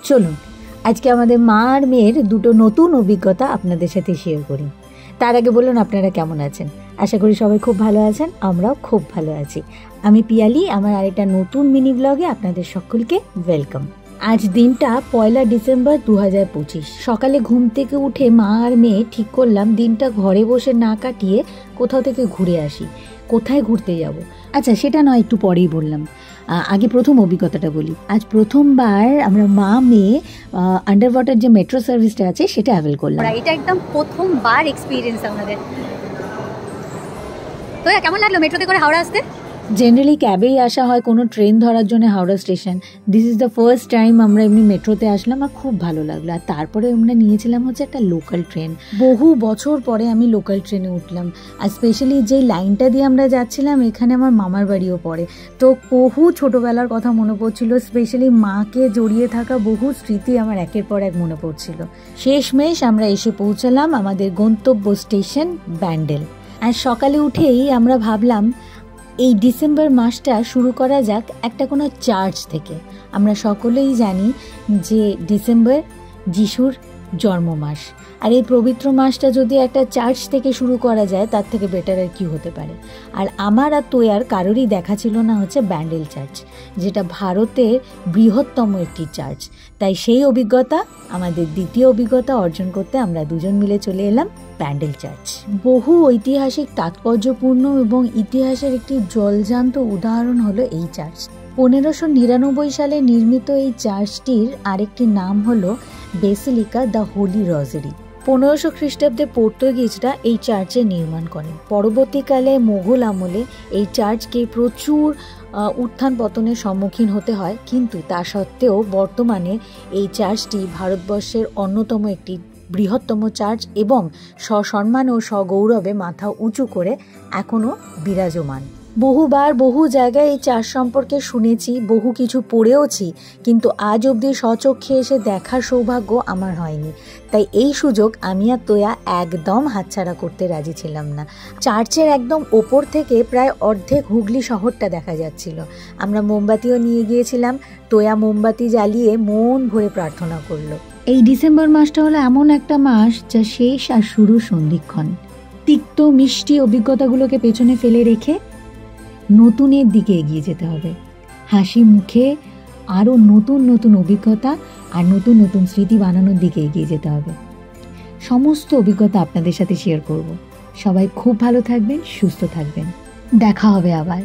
চলুন আজকে আমাদের মা আর মেয়ের দুটো নতুন অভিজ্ঞতা আপনাদের সাথে শেয়ার করি। তার আগে বলুন আপনারা কেমন আছেন? আশা করি সবাই খুব ভালো আছেন, আমরাও খুব ভালো আছি। আমি পিয়ালি, আমার আরেকটা নতুন মিনি ব্লগে আপনাদের সকলকে ওয়েলকাম। আজ দিনটা 1 ডিসেম্বর 2025। সকালে ঘুম থেকে উঠে মা আর মেয়ে ঠিক করলাম দিনটা ঘরে বসে না কাটিয়ে কোথাও থেকে ঘুরে আসি। কোথায় ঘুরতে যাব? আচ্ছা, সেটা নয়, একটু পরেই বললাম। আগে প্রথম অভিজ্ঞতাটা বলি। আজ প্রথমবার আমরা মা মেয়ে আন্ডার ওয়াটার যে মেট্রো সার্ভিসটা আছে সেটা অ্যাভেল করলাম। এটা একদম প্রথমবার এক্সপিরিয়েন্স আমাদের। তো কেমন লাগলো মেট্রোতে করে হাওড়া আসতে? জেনারেলি ক্যাবেই আসা হয় কোনো ট্রেন ধরার জন্য Howrah station. This is the first time আমরা এমনি মেট্রোতে আসলাম আর খুব ভালো লাগলো। আর তারপরে আমরা নিয়েছিলাম হচ্ছে একটা লোকাল ট্রেন। বহু বছর পরে আমি লোকাল ট্রেনে উঠলাম। আর স্পেশালি যেই লাইনটা দিয়ে আমরা যাচ্ছিলাম এখানে আমার মামার বাড়িও পড়ে, তো বহু ছোটোবেলার কথা মনে পড়ছিল। স্পেশালি মাকে জড়িয়ে থাকা বহু স্মৃতি আমার একের পর এক মনে পড়ছিল। শেষমেশ আমরা এসে পৌঁছালাম আমাদের গন্তব্য স্টেশন ব্যান্ডেল। আর সকালে উঠেই আমরা ভাবলাম এই ডিসেম্বর মাসটা শুরু করা যাক একটা কোনো চার্চ থেকে। আমরা সকলেই জানি যে ডিসেম্বর যিশুর জন্ম মাস, আর এই পবিত্র মাসটা যদি একটা চার্চ থেকে শুরু করা যায় তার থেকে বেটার আর কি হতে পারে। আর আমার আর তোয়ার কারোরই দেখা ছিল না হচ্ছে ব্যান্ডেল চার্চ, যেটা ভারতের বৃহত্তম একটি চার্চ। তাই সেই অভিজ্ঞতা, আমাদের দ্বিতীয় অভিজ্ঞতা অর্জন করতে আমরা দুজন মিলে চলে এলাম ব্যান্ডেল চার্চ। বহু ঐতিহাসিক তাৎপর্যপূর্ণ এবং ইতিহাসের একটি জলজান্ত উদাহরণ হলো এই চার্চ। 1599 সালে নির্মিত এই চার্চটির আরেকটি নাম হলো বেসিলিকা দ্য হোলি রোজারি। 1500 খ্রিস্টাব্দে পর্তুগিজরা এই চার্চের নির্মাণ করেন। পরবর্তীকালে মোগল আমলে এই চার্চকে প্রচুর উত্থান পতনের সম্মুখীন হতে হয়, কিন্তু তা সত্ত্বেও বর্তমানে এই চার্চটি ভারতবর্ষের অন্যতম একটি বৃহত্তম চার্চ এবং সসম্মান ও সগৌরবে মাথা উঁচু করে এখনও বিরাজমান। বহুবার বহু জায়গায় এই চার্চ সম্পর্কে শুনেছি, বহু কিছু পড়েওছি, কিন্তু আজ অবধি স্বচক্ষে এসে দেখার সৌভাগ্য আমার হয়নি। তাই এই সুযোগ আমি আর তোয়া একদম হাতছাড়া করতে রাজি ছিলাম না। চার্চের একদম ওপর থেকে প্রায় অর্ধেক হুগলি শহরটা দেখা যাচ্ছিল। আমরা মোমবাতিও নিয়ে গিয়েছিলাম। তোয়া মোমবাতি জ্বালিয়ে মন ভরে প্রার্থনা করলো। এই ডিসেম্বর মাসটা হলো এমন একটা মাস যা শেষ আর শুরু সন্ধিক্ষণ। তিক্ত মিষ্টি অভিজ্ঞতাগুলোকে পেছনে ফেলে রেখে নতুনের দিকে এগিয়ে যেতে হবে। হাসি মুখে আরও নতুন নতুন অভিজ্ঞতা আর নতুন নতুন স্মৃতি বানানোর দিকে এগিয়ে যেতে হবে। সমস্ত অভিজ্ঞতা আপনাদের সাথে শেয়ার করব। সবাই খুব ভালো থাকবেন, সুস্থ থাকবেন। দেখা হবে আবার।